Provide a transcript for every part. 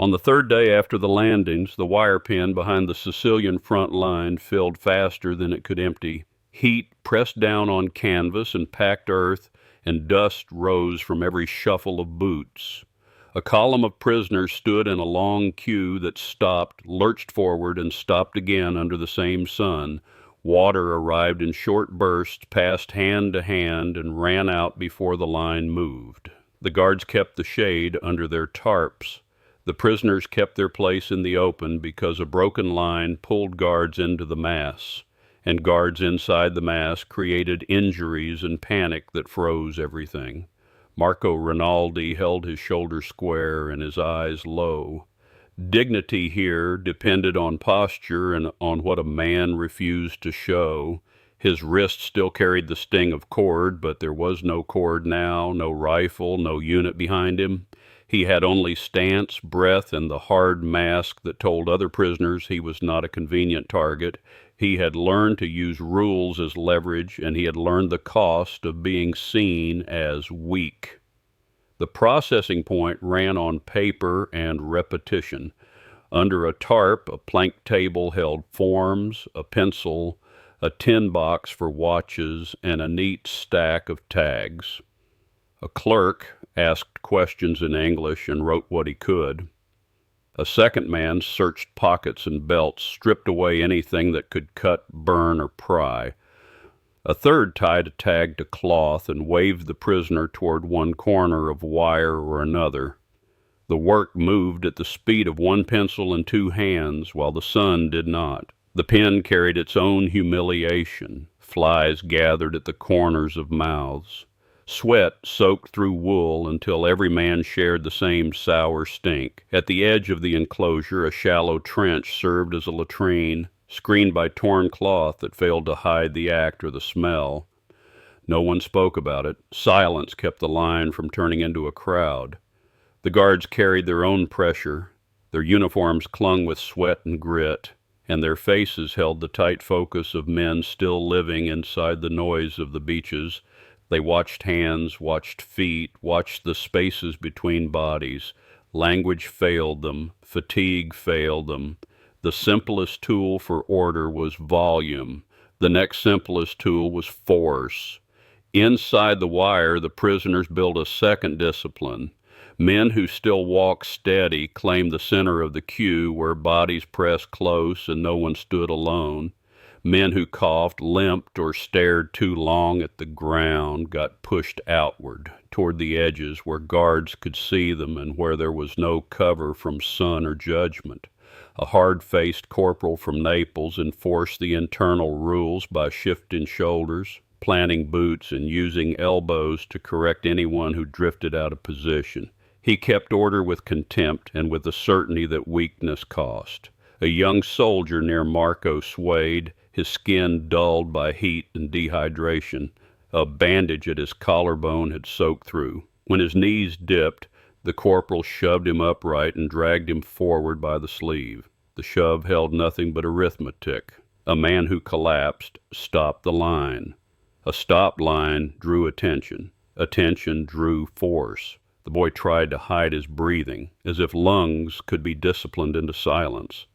On the third day after the landings, the wire pen behind the Sicilian front line filled faster than it could empty. Heat pressed down on canvas and packed earth, and dust rose from every shuffle of boots. A column of prisoners stood in a long queue that stopped, lurched forward, and stopped again under the same sun. Water arrived in short bursts, passed hand to hand, and ran out before the line moved. The guards kept the shade under their tarps. The prisoners kept their place in the open because a broken line pulled guards into the mass, and guards inside the mass created injuries and panic that froze everything. Marco Rinaldi held his shoulders square and his eyes low. Dignity here depended on posture and on what a man refused to show. His wrist still carried the sting of cord, but there was no cord now, no rifle, no unit behind him. He had only stance, breath, and the hard mask that told other prisoners he was not a convenient target. He had learned to use rules as leverage, and he had learned the cost of being seen as weak. The processing point ran on paper and repetition. Under a tarp, a plank table held forms, a pencil, a tin box for watches, and a neat stack of tags. A clerk asked questions in English and wrote what he could. A second man searched pockets and belts, stripped away anything that could cut, burn, or pry. A third tied a tag to cloth and waved the prisoner toward one corner of wire or another. The work moved at the speed of one pencil in two hands, while the sun did not. The pen carried its own humiliation. Flies gathered at the corners of mouths. Sweat soaked through wool until every man shared the same sour stink. At the edge of the enclosure, a shallow trench served as a latrine, screened by torn cloth that failed to hide the act or the smell. No one spoke about it. Silence kept the line from turning into a crowd. The guards carried their own pressure. Their uniforms clung with sweat and grit, and their faces held the tight focus of men still living inside the noise of the beaches. They watched hands, watched feet, watched the spaces between bodies. Language failed them. Fatigue failed them. The simplest tool for order was volume. The next simplest tool was force. Inside the wire, the prisoners built a second discipline. Men who still walked steady claimed the center of the queue where bodies pressed close and no one stood alone. Men who coughed, limped, or stared too long at the ground got pushed outward, toward the edges where guards could see them and where there was no cover from sun or judgment. A hard-faced corporal from Naples enforced the internal rules by shifting shoulders, planting boots, and using elbows to correct anyone who drifted out of position. He kept order with contempt and with the certainty that weakness cost. A young soldier near Marco swayed, his skin dulled by heat and dehydration. A bandage at his collarbone had soaked through. When his knees dipped, the corporal shoved him upright and dragged him forward by the sleeve. The shove held nothing but arithmetic. A man who collapsed stopped the line. A stopped line drew attention. Attention drew force. The boy tried to hide his breathing, as if lungs could be disciplined into silence.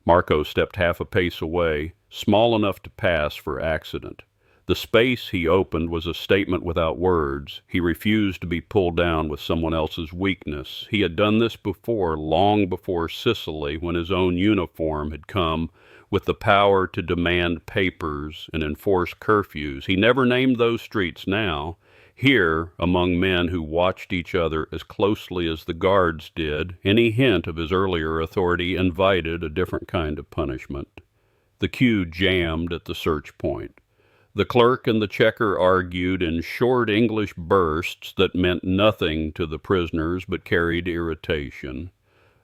Marco stepped half a pace away, small enough to pass for accident. The space he opened was a statement without words. He refused to be pulled down with someone else's weakness. He had done this before, long before Sicily, when his own uniform had come with the power to demand papers and enforce curfews. He never named those streets now. Here, among men who watched each other as closely as the guards did, any hint of his earlier authority invited a different kind of punishment. The queue jammed at the search point. The clerk and the checker argued in short English bursts that meant nothing to the prisoners but carried irritation.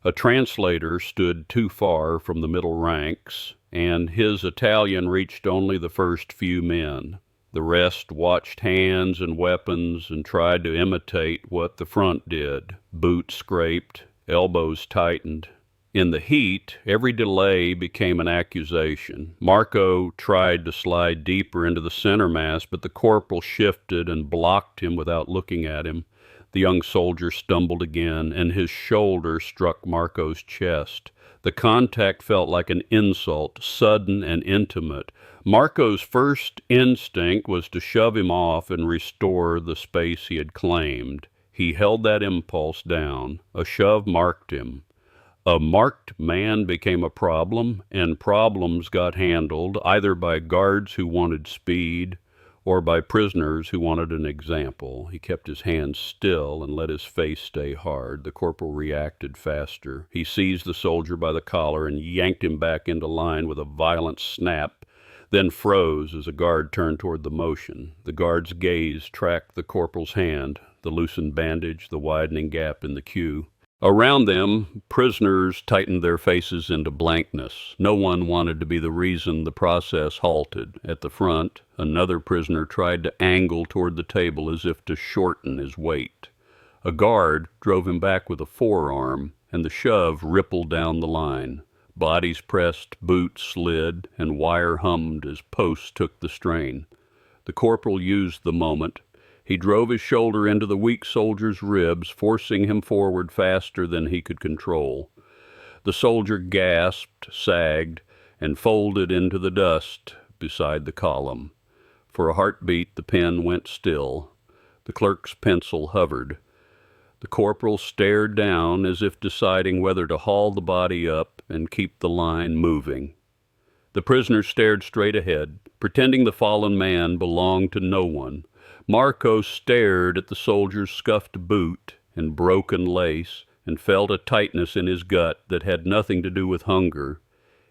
A translator stood too far from the middle ranks, and his Italian reached only the first few men. The rest watched hands and weapons and tried to imitate what the front did. Boots scraped, elbows tightened. In the heat, every delay became an accusation. Marco tried to slide deeper into the center mass, but the corporal shifted and blocked him without looking at him. The young soldier stumbled again, and his shoulder struck Marco's chest. The contact felt like an insult, sudden and intimate. Marco's first instinct was to shove him off and restore the space he had claimed. He held that impulse down. A shove marked him. A marked man became a problem, and problems got handled either by guards who wanted speed or by prisoners who wanted an example. He kept his hands still and let his face stay hard. The corporal reacted faster. He seized the soldier by the collar and yanked him back into line with a violent snap, then froze as a guard turned toward the motion. The guard's gaze tracked the corporal's hand, the loosened bandage, the widening gap in the queue. Around them, prisoners tightened their faces into blankness. No one wanted to be the reason the process halted. At the front, another prisoner tried to angle toward the table as if to shorten his weight. A guard drove him back with a forearm, and the shove rippled down the line. Bodies pressed, boots slid, and wire hummed as posts took the strain. The corporal used the moment. He drove his shoulder into the weak soldier's ribs, forcing him forward faster than he could control. The soldier gasped, sagged, and folded into the dust beside the column. For a heartbeat, the pen went still. The clerk's pencil hovered. The corporal stared down as if deciding whether to haul the body up and keep the line moving. The prisoner stared straight ahead, pretending the fallen man belonged to no one. Marco stared at the soldier's scuffed boot and broken lace and felt a tightness in his gut that had nothing to do with hunger.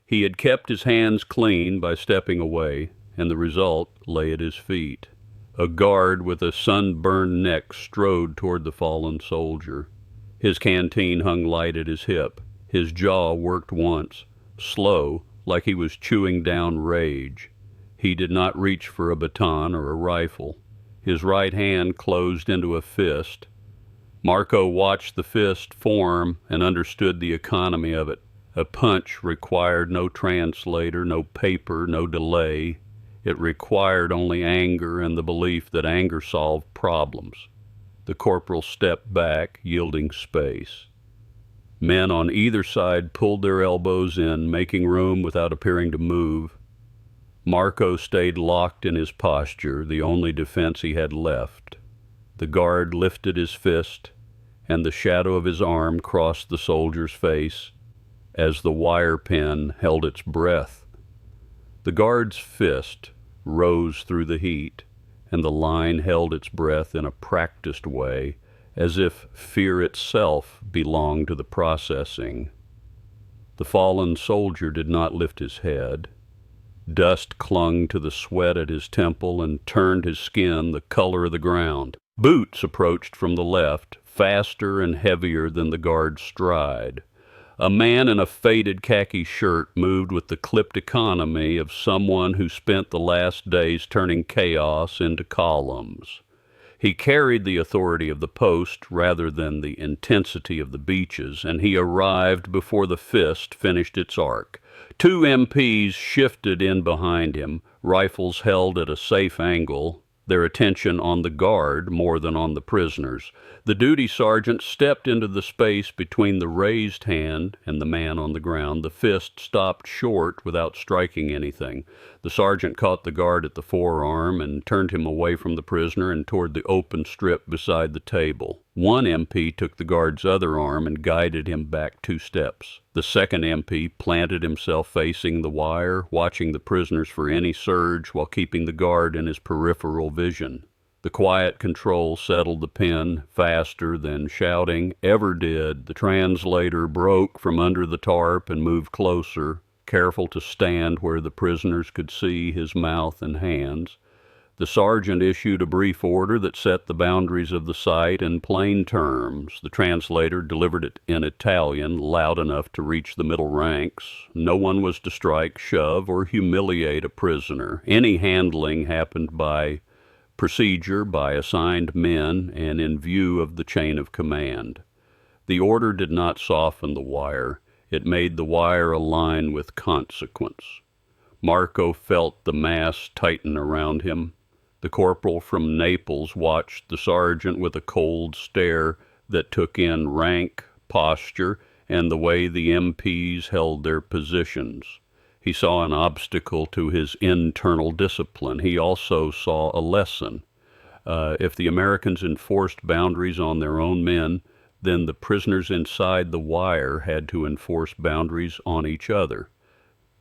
He had kept his hands clean by stepping away, and the result lay at his feet. A guard with a sunburned neck strode toward the fallen soldier. His canteen hung light at his hip. His jaw worked once, slow, like he was chewing down rage. He did not reach for a baton or a rifle. His right hand closed into a fist. Marco watched the fist form and understood the economy of it. A punch required no translator, no paper, no delay. It required only anger and the belief that anger solved problems. The corporal stepped back, yielding space. Men on either side pulled their elbows in, making room without appearing to move. Marco stayed locked in his posture, the only defense he had left. The guard lifted his fist, and the shadow of his arm crossed the soldier's face as the wire pen held its breath. The guard's fist rose through the heat, and the line held its breath in a practiced way, as if fear itself belonged to the processing. The fallen soldier did not lift his head. Dust clung to the sweat at his temple and turned his skin the color of the ground. Boots approached from the left, faster and heavier than the guard's stride. A man in a faded khaki shirt moved with the clipped economy of someone who spent the last days turning chaos into columns. He carried the authority of the post rather than the intensity of the beaches, and he arrived before the fist finished its arc. 2 MPs shifted in behind him, rifles held at a safe angle, their attention on the guard more than on the prisoners. The duty sergeant stepped into the space between the raised hand and the man on the ground. The fist stopped short without striking anything. The sergeant caught the guard at the forearm and turned him away from the prisoner and toward the open strip beside the table. 1 MP took the guard's other arm and guided him back 2 steps. The second MP planted himself facing the wire, watching the prisoners for any surge while keeping the guard in his peripheral vision. The quiet control settled the pen faster than shouting ever did. The translator broke from under the tarp and moved closer, careful to stand where the prisoners could see his mouth and hands. The sergeant issued a brief order that set the boundaries of the site in plain terms. The translator delivered it in Italian, loud enough to reach the middle ranks. No one was to strike, shove, or humiliate a prisoner. Any handling happened by procedure, by assigned men, and in view of the chain of command. The order did not soften the wire. It made the wire align with consequence. Marco felt the mass tighten around him. The corporal from Naples watched the sergeant with a cold stare that took in rank, posture, and the way the MPs held their positions. He saw an obstacle to his internal discipline. He also saw a lesson. If the Americans enforced boundaries on their own men, then the prisoners inside the wire had to enforce boundaries on each other.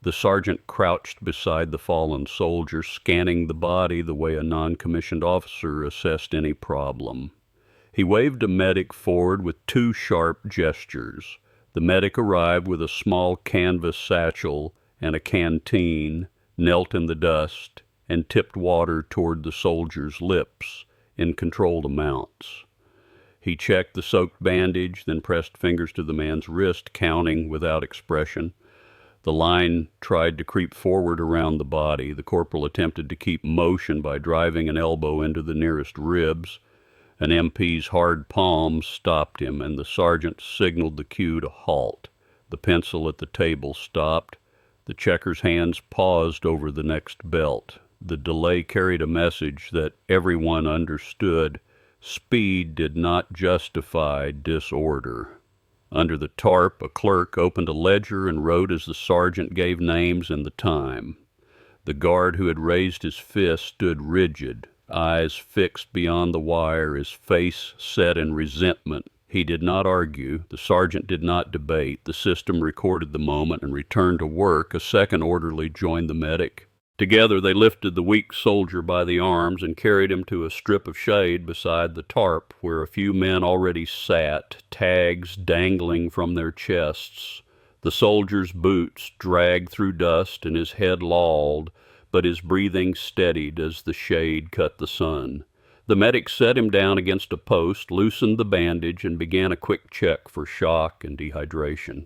The sergeant crouched beside the fallen soldier, scanning the body the way a non-commissioned officer assessed any problem. He waved a medic forward with two sharp gestures. The medic arrived with a small canvas satchel and a canteen, knelt in the dust, and tipped water toward the soldier's lips in controlled amounts. He checked the soaked bandage, then pressed fingers to the man's wrist, counting without expression. The line tried to creep forward around the body. The corporal attempted to keep motion by driving an elbow into the nearest ribs. An MP's hard palm stopped him, and the sergeant signaled the cue to halt. The pencil at the table stopped. The checker's hands paused over the next belt. The delay carried a message that everyone understood. Speed did not justify disorder. Under the tarp, a clerk opened a ledger and wrote as the sergeant gave names and the time. The guard who had raised his fist stood rigid, eyes fixed beyond the wire, his face set in resentment. He did not argue. The sergeant did not debate. The system recorded the moment and returned to work. A second orderly joined the medic. Together they lifted the weak soldier by the arms and carried him to a strip of shade beside the tarp, where a few men already sat, tags dangling from their chests. The soldier's boots dragged through dust and his head lolled, but his breathing steadied as the shade cut the sun. The medic set him down against a post, loosened the bandage, and began a quick check for shock and dehydration.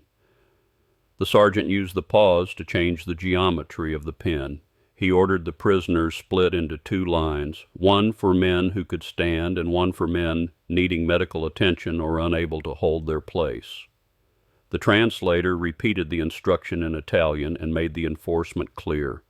The sergeant used the pause to change the geometry of the pen. He ordered the prisoners split into two lines, one for men who could stand and one for men needing medical attention or unable to hold their place. The translator repeated the instruction in Italian and made the enforcement clear.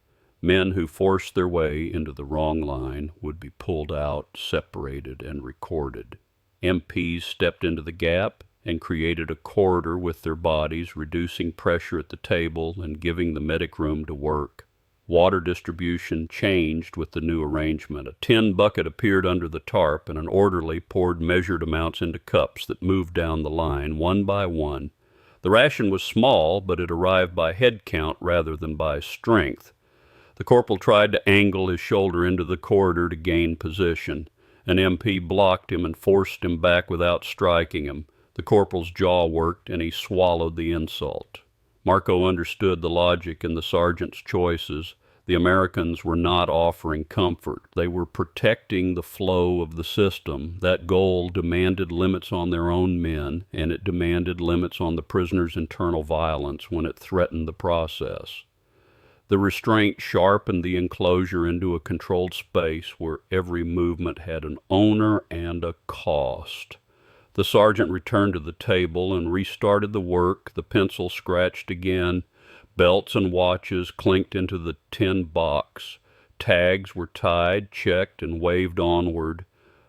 Men who forced their way into the wrong line would be pulled out, separated, and recorded. MPs stepped into the gap and created a corridor with their bodies, reducing pressure at the table and giving the medic room to work. Water distribution changed with the new arrangement. A tin bucket appeared under the tarp, and an orderly poured measured amounts into cups that moved down the line, one by one. The ration was small, but it arrived by head count rather than by strength. The corporal tried to angle his shoulder into the corridor to gain position. An MP blocked him and forced him back without striking him. The corporal's jaw worked, and he swallowed the insult. Marco understood the logic in the sergeant's choices. The Americans were not offering comfort. They were protecting the flow of the system. That goal demanded limits on their own men, and it demanded limits on the prisoners' internal violence when it threatened the process. The restraint sharpened the enclosure into a controlled space where every movement had an owner and a cost. The sergeant returned to the table and restarted the work. The pencil scratched again. Belts and watches clinked into the tin box. Tags were tied, checked, and waved onward.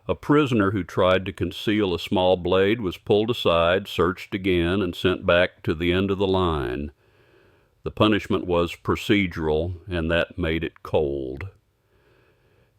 A prisoner who tried to conceal a small blade was pulled aside, searched again, and sent back to the end of the line. The punishment was procedural, and that made it cold.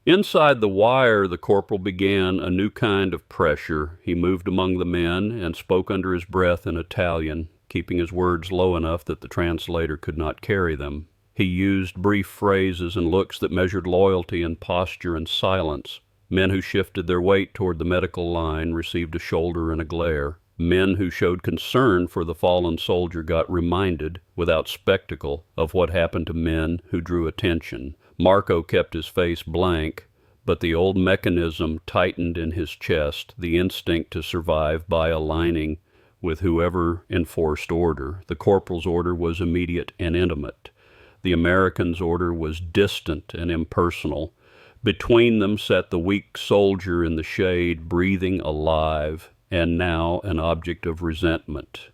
Inside the wire, the corporal began a new kind of pressure. He moved among the men and spoke under his breath in Italian, keeping his words low enough that the translator could not carry them. He used brief phrases and looks that measured loyalty and posture and silence. Men who shifted their weight toward the medical line received a shoulder and a glare. Men who showed concern for the fallen soldier got reminded, without spectacle, of what happened to men who drew attention. Marco kept his face blank, but the old mechanism tightened in his chest, the instinct to survive by aligning with whoever enforced order. The corporal's order was immediate and intimate. The American's order was distant and impersonal. Between them sat the weak soldier in the shade, breathing alive, and now an object of resentment.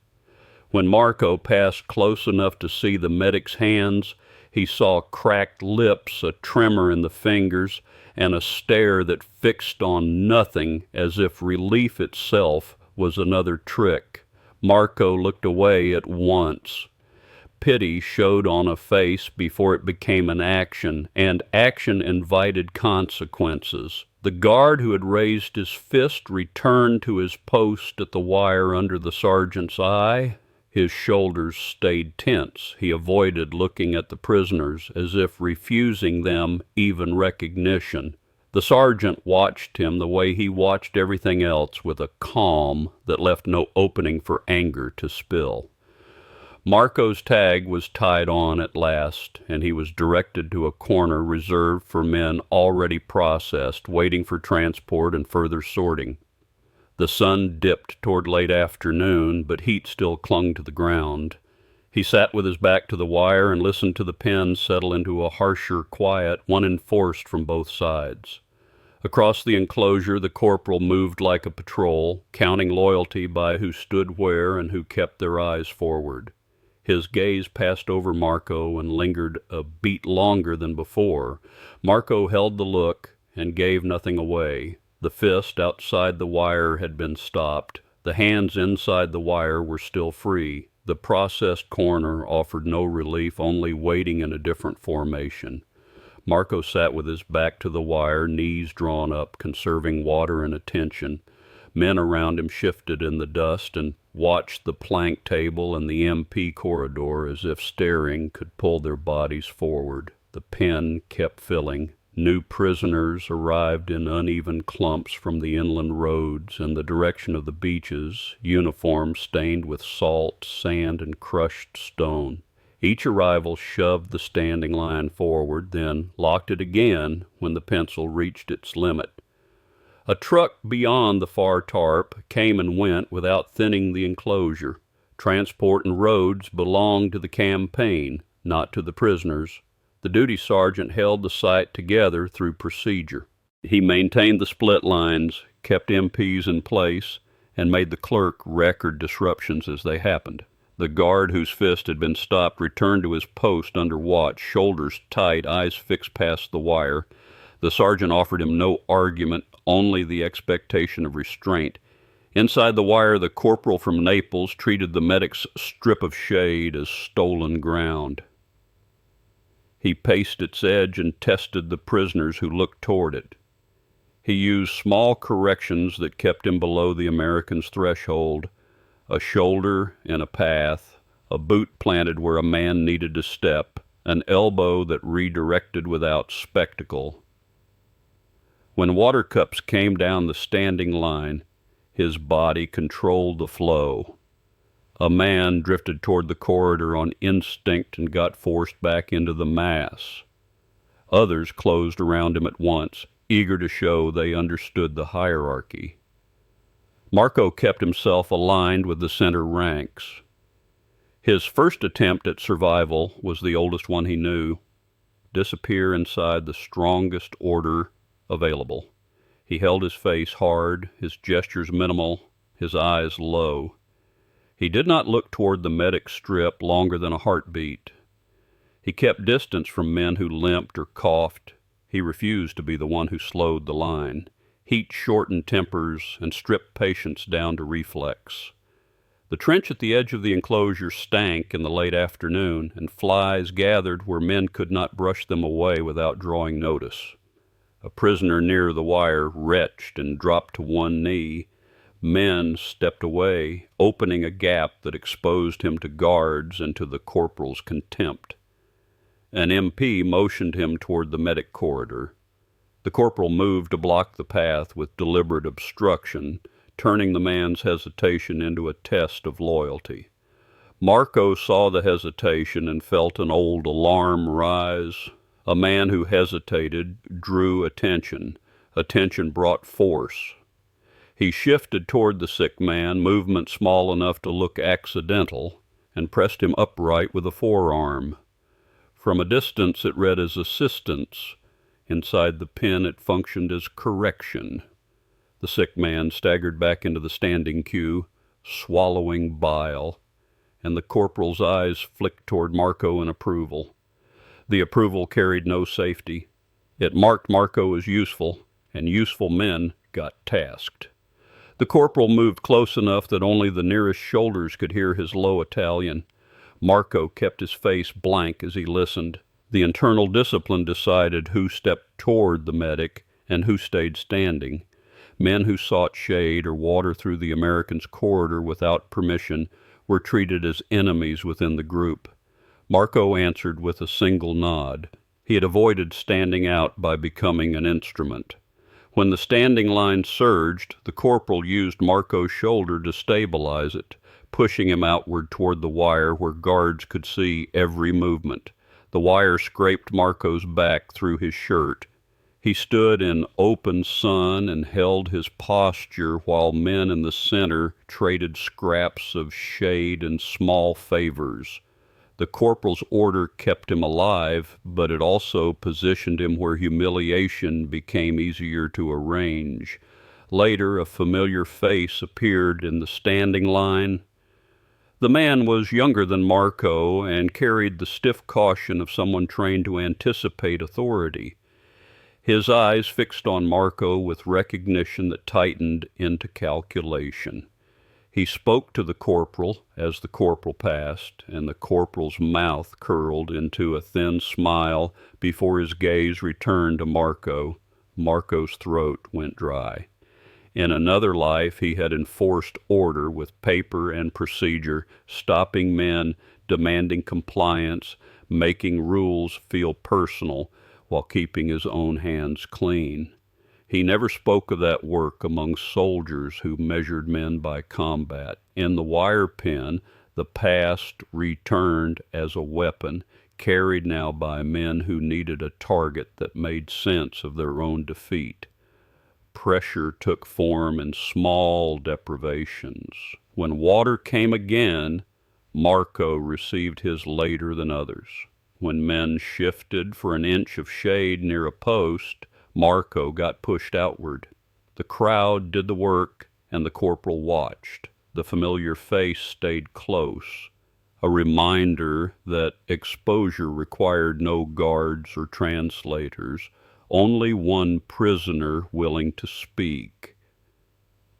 When Marco passed close enough to see the medic's hands, he saw cracked lips, a tremor in the fingers, and a stare that fixed on nothing as if relief itself was another trick. Marco looked away at once. Pity showed on a face before it became an action, and action invited consequences. The guard who had raised his fist returned to his post at the wire under the sergeant's eye. His shoulders stayed tense. He avoided looking at the prisoners as if refusing them even recognition. The sergeant watched him the way he watched everything else, with a calm that left no opening for anger to spill. Marco's tag was tied on at last, and he was directed to a corner reserved for men already processed, waiting for transport and further sorting. The sun dipped toward late afternoon, but heat still clung to the ground. He sat with his back to the wire and listened to the pen settle into a harsher quiet, one enforced from both sides. Across the enclosure, the corporal moved like a patrol, counting loyalty by who stood where and who kept their eyes forward. His gaze passed over Marco and lingered a beat longer than before. Marco held the look and gave nothing away. The fist outside the wire had been stopped. The hands inside the wire were still free. The processed corner offered no relief, only waiting in a different formation. Marco sat with his back to the wire, knees drawn up, conserving water and attention. Men around him shifted in the dust and watched the plank table and the MP corridor as if staring could pull their bodies forward. The pen kept filling. New prisoners arrived in uneven clumps from the inland roads and the direction of the beaches, uniforms stained with salt, sand, and crushed stone. Each arrival shoved the standing line forward, then locked it again when the pencil reached its limit. A truck beyond the far tarp came and went without thinning the enclosure. Transport and roads belonged to the campaign, not to the prisoners. The duty sergeant held the site together through procedure. He maintained the split lines, kept MPs in place, and made the clerk record disruptions as they happened. The guard whose fist had been stopped returned to his post under watch, shoulders tight, eyes fixed past the wire. The sergeant offered him no argument, only the expectation of restraint. Inside the wire, the corporal from Naples treated the medic's strip of shade as stolen ground. He paced its edge and tested the prisoners who looked toward it. He used small corrections that kept him below the American's threshold: a shoulder in a path, a boot planted where a man needed to step, an elbow that redirected without spectacle. When water cups came down the standing line, his body controlled the flow. A man drifted toward the corridor on instinct and got forced back into the mass. Others closed around him at once, eager to show they understood the hierarchy. Marco kept himself aligned with the center ranks. His first attempt at survival was the oldest one he knew: disappear inside the strongest order available. He held his face hard, his gestures minimal, his eyes low. He did not look toward the medic strip longer than a heartbeat. He kept distance from men who limped or coughed. He refused to be the one who slowed the line. Heat shortened tempers and stripped patience down to reflex. The trench at the edge of the enclosure stank in the late afternoon, and flies gathered where men could not brush them away without drawing notice. A prisoner near the wire retched and dropped to one knee. Men stepped away, opening a gap that exposed him to guards and to the corporal's contempt. An MP motioned him toward the medic corridor. The corporal moved to block the path with deliberate obstruction, turning the man's hesitation into a test of loyalty. Marco saw the hesitation and felt an old alarm rise. A man who hesitated drew attention. Attention brought force. He shifted toward the sick man, movement small enough to look accidental, and pressed him upright with a forearm. From a distance it read as assistance. Inside the pen it functioned as correction. The sick man staggered back into the standing queue, swallowing bile, and the corporal's eyes flicked toward Marco in approval. The approval carried no safety. It marked Marco as useful, and useful men got tasked. The corporal moved close enough that only the nearest shoulders could hear his low Italian. Marco kept his face blank as he listened. The internal discipline decided who stepped toward the medic and who stayed standing. Men who sought shade or water through the American's corridor without permission were treated as enemies within the group. Marco answered with a single nod. He had avoided standing out by becoming an instrument. When the standing line surged, the corporal used Marco's shoulder to stabilize it, pushing him outward toward the wire where guards could see every movement. The wire scraped Marco's back through his shirt. He stood in open sun and held his posture while men in the center traded scraps of shade and small favors. The corporal's order kept him alive, but it also positioned him where humiliation became easier to arrange. Later, a familiar face appeared in the standing line. The man was younger than Marco and carried the stiff caution of someone trained to anticipate authority. His eyes fixed on Marco with recognition that tightened into calculation. He spoke to the corporal as the corporal passed, and the corporal's mouth curled into a thin smile before his gaze returned to Marco. Marco's throat went dry. In another life, he had enforced order with paper and procedure, stopping men, demanding compliance, making rules feel personal, while keeping his own hands clean. He never spoke of that work among soldiers who measured men by combat. In the wire pen, the past returned as a weapon, carried now by men who needed a target that made sense of their own defeat. Pressure took form in small deprivations. When water came again, Marco received his later than others. When men shifted for an inch of shade near a post, Marco got pushed outward. The crowd did the work, and the corporal watched. The familiar face stayed close, a reminder that exposure required no guards or translators, only one prisoner willing to speak.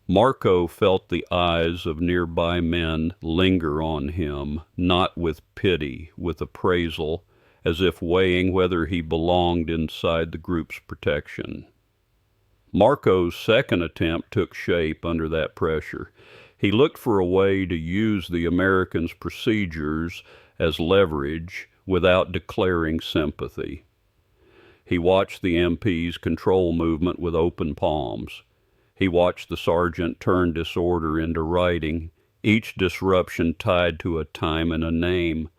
Marco felt the eyes of nearby men linger on him, not with pity, with appraisal, as if weighing whether he belonged inside the group's protection. Marco's second attempt took shape under that pressure. He looked for a way to use the Americans' procedures as leverage without declaring sympathy. He watched the MP's control movement with open palms. He watched the sergeant turn disorder into writing, each disruption tied to a time and a name.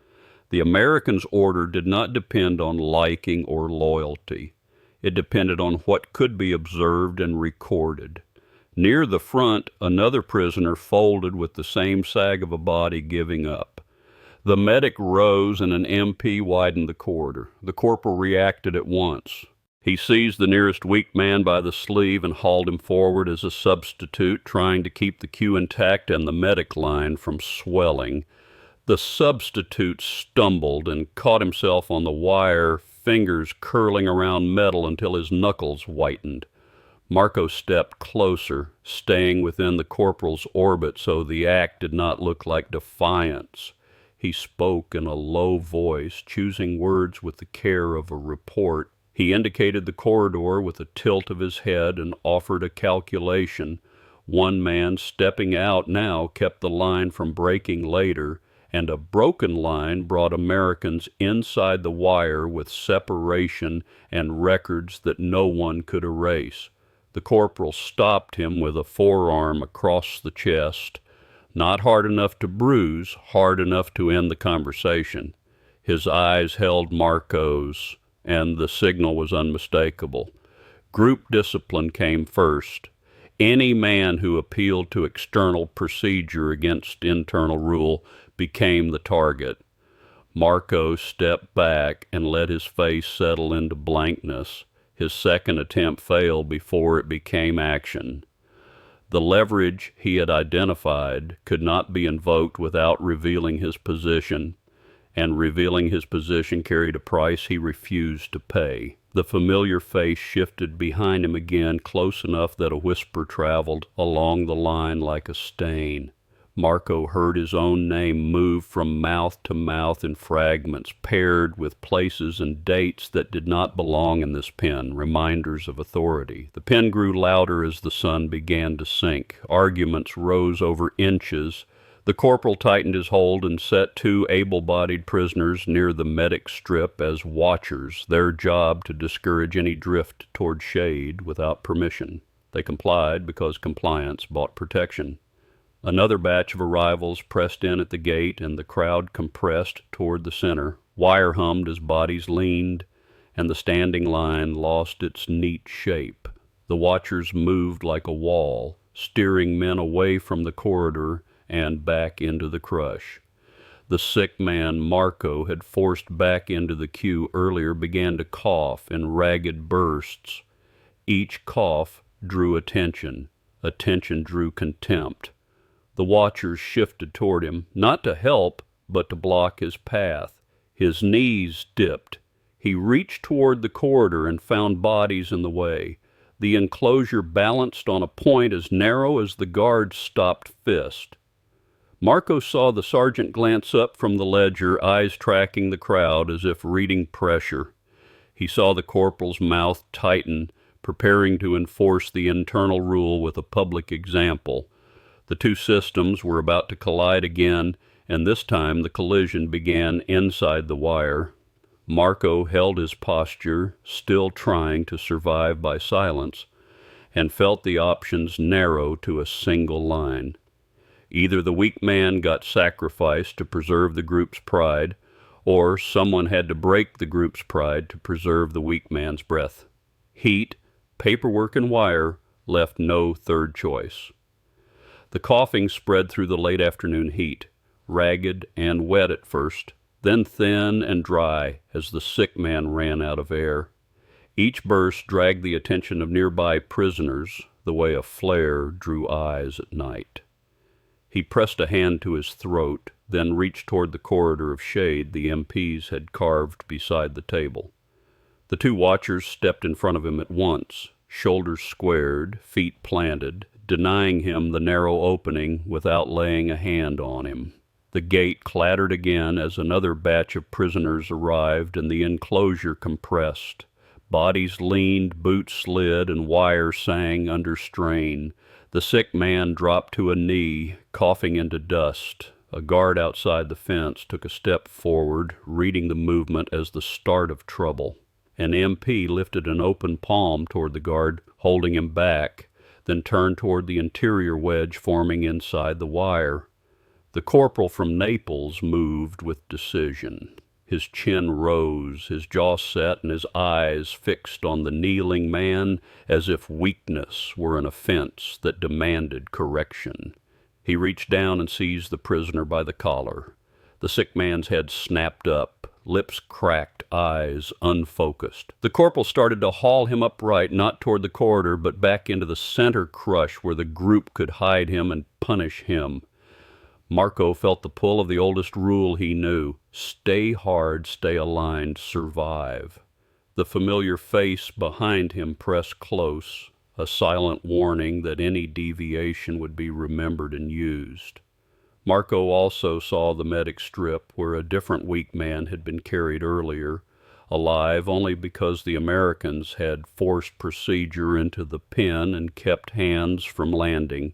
The Americans' order did not depend on liking or loyalty. It depended on what could be observed and recorded. Near the front, another prisoner folded with the same sag of a body giving up. The medic rose and an MP widened the corridor. The corporal reacted at once. He seized the nearest weak man by the sleeve and hauled him forward as a substitute, trying to keep the queue intact and the medic line from swelling. The substitute stumbled and caught himself on the wire, fingers curling around metal until his knuckles whitened. Marco stepped closer, staying within the corporal's orbit so the act did not look like defiance. He spoke in a low voice, choosing words with the care of a report. He indicated the corridor with a tilt of his head and offered a calculation. One man stepping out now kept the line from breaking later, and a broken line brought Americans inside the wire with separation and records that no one could erase. The corporal stopped him with a forearm across the chest, not hard enough to bruise, hard enough to end the conversation. His eyes held Marco's, and the signal was unmistakable. Group discipline came first. Any man who appealed to external procedure against internal rule became the target. Marco stepped back and let his face settle into blankness. His second attempt failed before it became action. The leverage he had identified could not be invoked without revealing his position, and revealing his position carried a price he refused to pay. The familiar face shifted behind him again, close enough that a whisper traveled along the line like a stain. Marco heard his own name move from mouth to mouth in fragments, paired with places and dates that did not belong in this pen, reminders of authority. The pen grew louder as the sun began to sink. Arguments rose over inches. The corporal tightened his hold and set two able-bodied prisoners near the medic strip as watchers, their job to discourage any drift toward shade without permission. They complied because compliance bought protection. Another batch of arrivals pressed in at the gate, and the crowd compressed toward the center. Wire hummed as bodies leaned, and the standing line lost its neat shape. The watchers moved like a wall, steering men away from the corridor and back into the crush. The sick man Marco had forced back into the queue earlier began to cough in ragged bursts. Each cough drew attention. Attention drew contempt. The watchers shifted toward him, not to help, but to block his path. His knees dipped. He reached toward the corridor and found bodies in the way. The enclosure balanced on a point as narrow as the guard's stopped fist. Marco saw the sergeant glance up from the ledger, eyes tracking the crowd as if reading pressure. He saw the corporal's mouth tighten, preparing to enforce the internal rule with a public example. The two systems were about to collide again, and this time the collision began inside the wire. Marco held his posture, still trying to survive by silence, and felt the options narrow to a single line. Either the weak man got sacrificed to preserve the group's pride, or someone had to break the group's pride to preserve the weak man's breath. Heat, paperwork, and wire left no third choice. The coughing spread through the late afternoon heat, ragged and wet at first, then thin and dry as the sick man ran out of air. Each burst dragged the attention of nearby prisoners the way a flare drew eyes at night. He pressed a hand to his throat, then reached toward the corridor of shade the MPs had carved beside the table. The two watchers stepped in front of him at once, shoulders squared, feet planted, denying him the narrow opening without laying a hand on him. The gate clattered again as another batch of prisoners arrived and the enclosure compressed. Bodies leaned, boots slid, and wire sang under strain. The sick man dropped to a knee, coughing into dust. A guard outside the fence took a step forward, reading the movement as the start of trouble. An MP lifted an open palm toward the guard, holding him back, then turned toward the interior wedge forming inside the wire. The corporal from Naples moved with decision. His chin rose, his jaw set, and his eyes fixed on the kneeling man as if weakness were an offense that demanded correction. He reached down and seized the prisoner by the collar. The sick man's head snapped up, lips cracked, eyes unfocused. The corporal started to haul him upright, not toward the corridor, but back into the center crush where the group could hide him and punish him. Marco felt the pull of the oldest rule he knew: stay hard, stay aligned, survive. The familiar face behind him pressed close, a silent warning that any deviation would be remembered and used. Marco also saw the medic strip where a different weak man had been carried earlier, alive only because the Americans had forced procedure into the pen and kept hands from landing.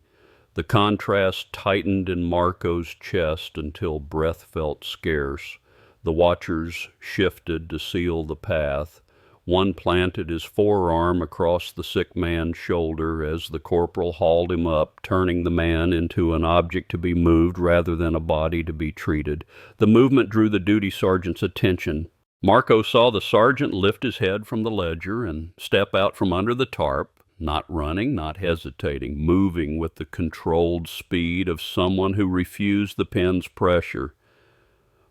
The contrast tightened in Marco's chest until breath felt scarce. The watchers shifted to seal the path. One planted his forearm across the sick man's shoulder as the corporal hauled him up, turning the man into an object to be moved rather than a body to be treated. The movement drew the duty sergeant's attention. Marco saw the sergeant lift his head from the ledger and step out from under the tarp, not running, not hesitating, moving with the controlled speed of someone who refused the pen's pressure.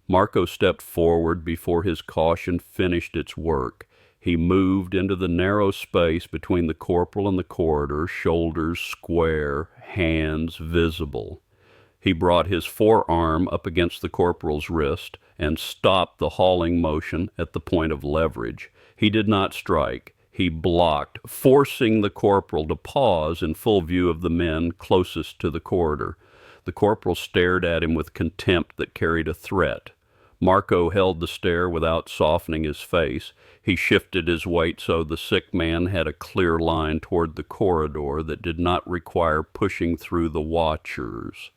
Marco stepped forward before his caution finished its work. He moved into the narrow space between the corporal and the corridor, shoulders square, hands visible. He brought his forearm up against the corporal's wrist and stopped the hauling motion at the point of leverage. He did not strike. He blocked, forcing the corporal to pause in full view of the men closest to the corridor. The corporal stared at him with contempt that carried a threat. Marco held the stare without softening his face. He shifted his weight so the sick man had a clear line toward the corridor that did not require pushing through the watchers.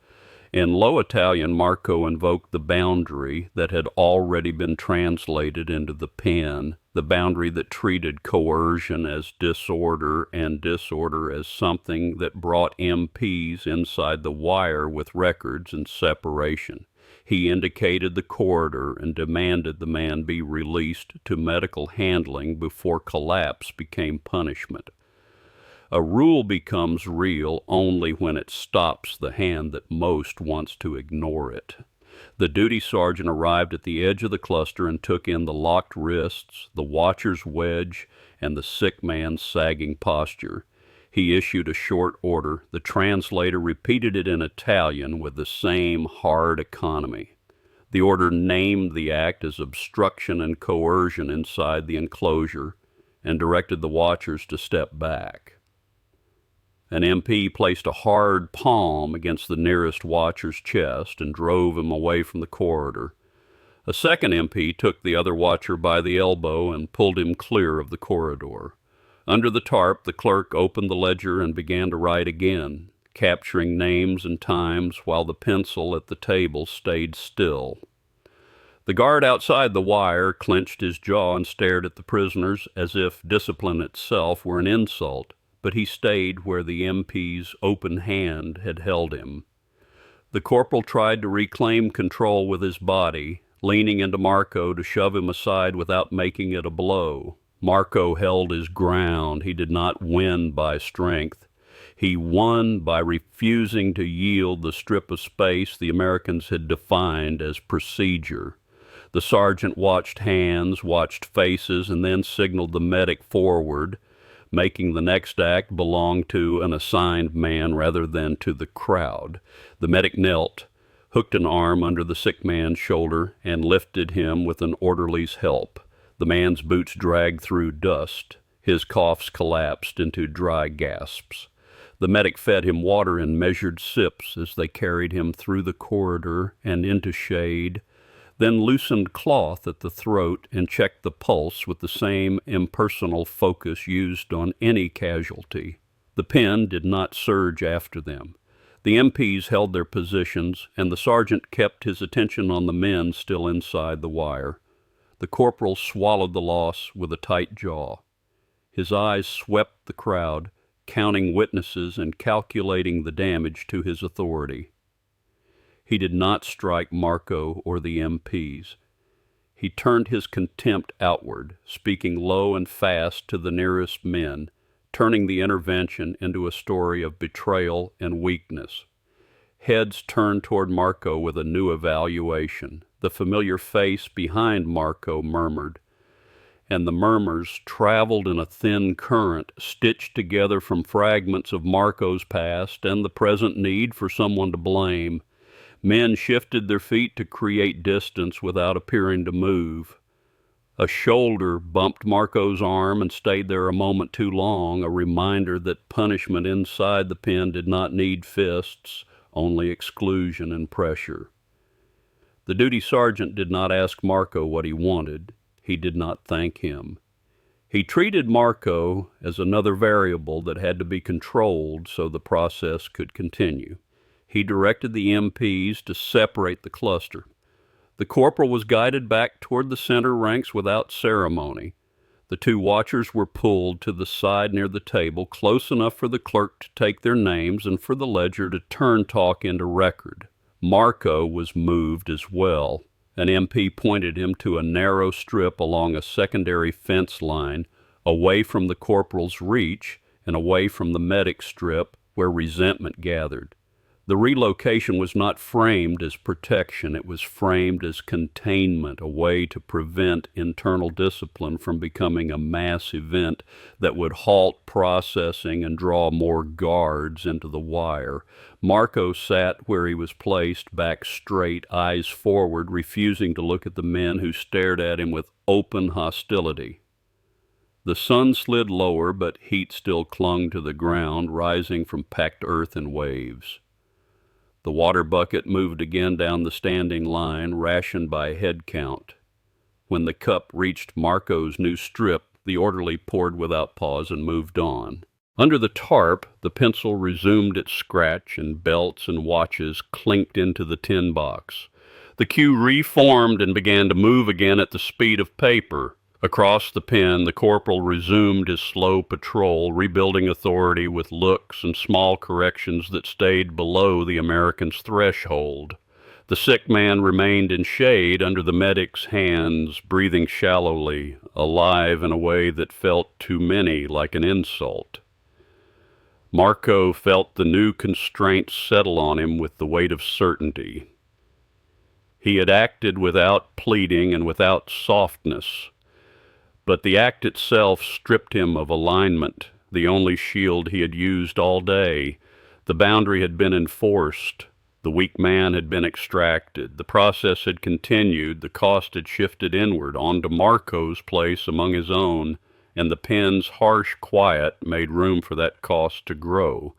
In low Italian, Marco invoked the boundary that had already been translated into the pen, the boundary that treated coercion as disorder and disorder as something that brought MPs inside the wire with records and separation. He indicated the corridor and demanded the man be released to medical handling before collapse became punishment. A rule becomes real only when it stops the hand that most wants to ignore it. The duty sergeant arrived at the edge of the cluster and took in the locked wrists, the watcher's wedge, and the sick man's sagging posture. He issued a short order. The translator repeated it in Italian with the same hard economy. The order named the act as obstruction and coercion inside the enclosure and directed the watchers to step back. An MP placed a hard palm against the nearest watcher's chest and drove him away from the corridor. A second MP took the other watcher by the elbow and pulled him clear of the corridor. Under the tarp, the clerk opened the ledger and began to write again, capturing names and times while the pencil at the table stayed still. The guard outside the wire clenched his jaw and stared at the prisoners as if discipline itself were an insult, but he stayed where the MP's open hand had held him. The corporal tried to reclaim control with his body, leaning into Marco to shove him aside without making it a blow. Marco held his ground. He did not win by strength. He won by refusing to yield the strip of space the Americans had defined as procedure. The sergeant watched hands, watched faces, and then signaled the medic forward, making the next act belong to an assigned man rather than to the crowd. The medic knelt, hooked an arm under the sick man's shoulder, and lifted him with an orderly's help. The man's boots dragged through dust. His coughs collapsed into dry gasps. The medic fed him water in measured sips as they carried him through the corridor and into shade, then loosened cloth at the throat and checked the pulse with the same impersonal focus used on any casualty. The pen did not surge after them. The MPs held their positions, and the sergeant kept his attention on the men still inside the wire. The corporal swallowed the loss with a tight jaw. His eyes swept the crowd, counting witnesses and calculating the damage to his authority. He did not strike Marco or the MPs. He turned his contempt outward, speaking low and fast to the nearest men, turning the intervention into a story of betrayal and weakness. Heads turned toward Marco with a new evaluation. The familiar face behind Marco murmured, and the murmurs traveled in a thin current, stitched together from fragments of Marco's past and the present need for someone to blame. Men shifted their feet to create distance without appearing to move. A shoulder bumped Marco's arm and stayed there a moment too long, a reminder that punishment inside the pen did not need fists, only exclusion and pressure. The duty sergeant did not ask Marco what he wanted. He did not thank him. He treated Marco as another variable that had to be controlled so the process could continue. He directed the MPs to separate the cluster. The corporal was guided back toward the center ranks without ceremony. The two watchers were pulled to the side near the table, close enough for the clerk to take their names and for the ledger to turn talk into record. Marco was moved as well. An MP pointed him to a narrow strip along a secondary fence line, away from the corporal's reach and away from the medic strip where resentment gathered. The relocation was not framed as protection, it was framed as containment, a way to prevent internal discipline from becoming a mass event that would halt processing and draw more guards into the wire. Marco sat where he was placed, back straight, eyes forward, refusing to look at the men who stared at him with open hostility. The sun slid lower, but heat still clung to the ground, rising from packed earth and waves. The water bucket moved again down the standing line, rationed by head count. When the cup reached Marco's new strip, the orderly poured without pause and moved on. Under the tarp, the pencil resumed its scratch, and belts and watches clinked into the tin box. The cue reformed and began to move again at the speed of paper. Across the pen, the corporal resumed his slow patrol, rebuilding authority with looks and small corrections that stayed below the American's threshold. The sick man remained in shade under the medic's hands, breathing shallowly, alive in a way that felt to many like an insult. Marco felt the new constraint settle on him with the weight of certainty. He had acted without pleading and without softness, but the act itself stripped him of alignment, the only shield he had used all day. The boundary had been enforced. The weak man had been extracted. The process had continued. The cost had shifted inward, onto Marco's place among his own, and the pen's harsh quiet made room for that cost to grow.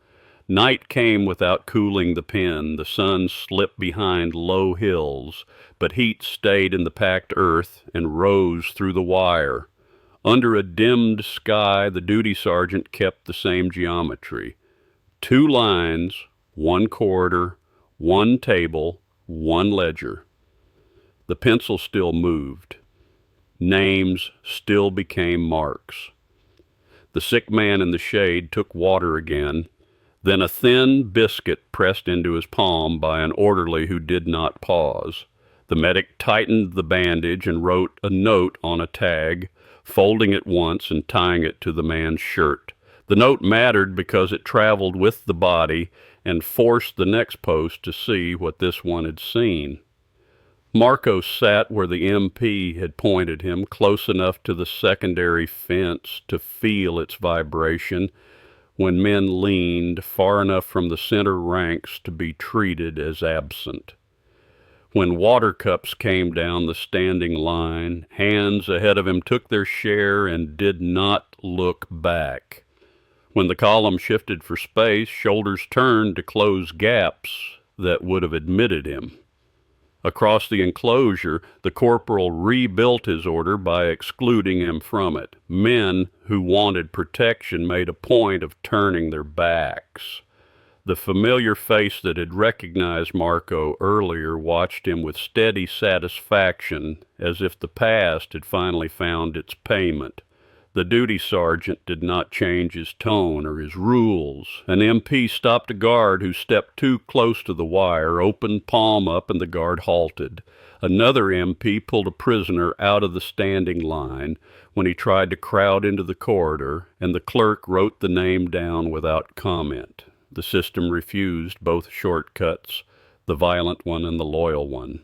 Night came without cooling the pen. The sun slipped behind low hills, but heat stayed in the packed earth and rose through the wire. Under a dimmed sky, the duty sergeant kept the same geometry. 2 lines, 1 corridor, 1 table, 1 ledger. The pencil still moved. Names still became marks. The sick man in the shade took water again, then a thin biscuit pressed into his palm by an orderly who did not pause. The medic tightened the bandage and wrote a note on a tag, folding it once and tying it to the man's shirt. The note mattered because it traveled with the body and forced the next post to see what this one had seen. Marco sat where the MP had pointed him, close enough to the secondary fence to feel its vibration, when men leaned far enough from the center ranks to be treated as absent. When water cups came down the standing line, hands ahead of him took their share and did not look back. When the column shifted for space, shoulders turned to close gaps that would have admitted him. Across the enclosure, the corporal rebuilt his order by excluding him from it. Men who wanted protection made a point of turning their backs. The familiar face that had recognized Marco earlier watched him with steady satisfaction, as if the past had finally found its payment. The duty sergeant did not change his tone or his rules. An MP stopped a guard who stepped too close to the wire, opened palm up, and the guard halted. Another MP pulled a prisoner out of the standing line when he tried to crowd into the corridor, and the clerk wrote the name down without comment. The system refused both shortcuts, the violent one and the loyal one.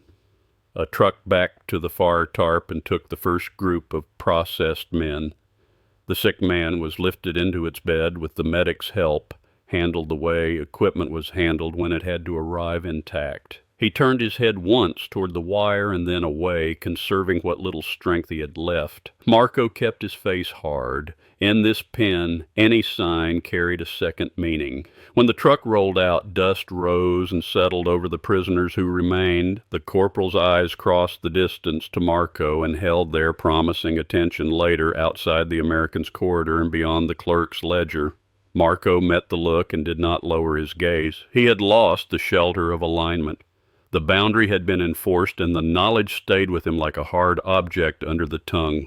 A truck backed to the far tarp and took the first group of processed men. The sick man was lifted into its bed with the medic's help, handled the way equipment was handled when it had to arrive intact. He turned his head once toward the wire and then away, conserving what little strength he had left. Marco kept his face hard. In this pen, any sign carried a second meaning. When the truck rolled out, dust rose and settled over the prisoners who remained. The corporal's eyes crossed the distance to Marco and held there, promising attention later outside the American's corridor and beyond the clerk's ledger. Marco met the look and did not lower his gaze. He had lost the shelter of alignment. The boundary had been enforced, and the knowledge stayed with him like a hard object under the tongue.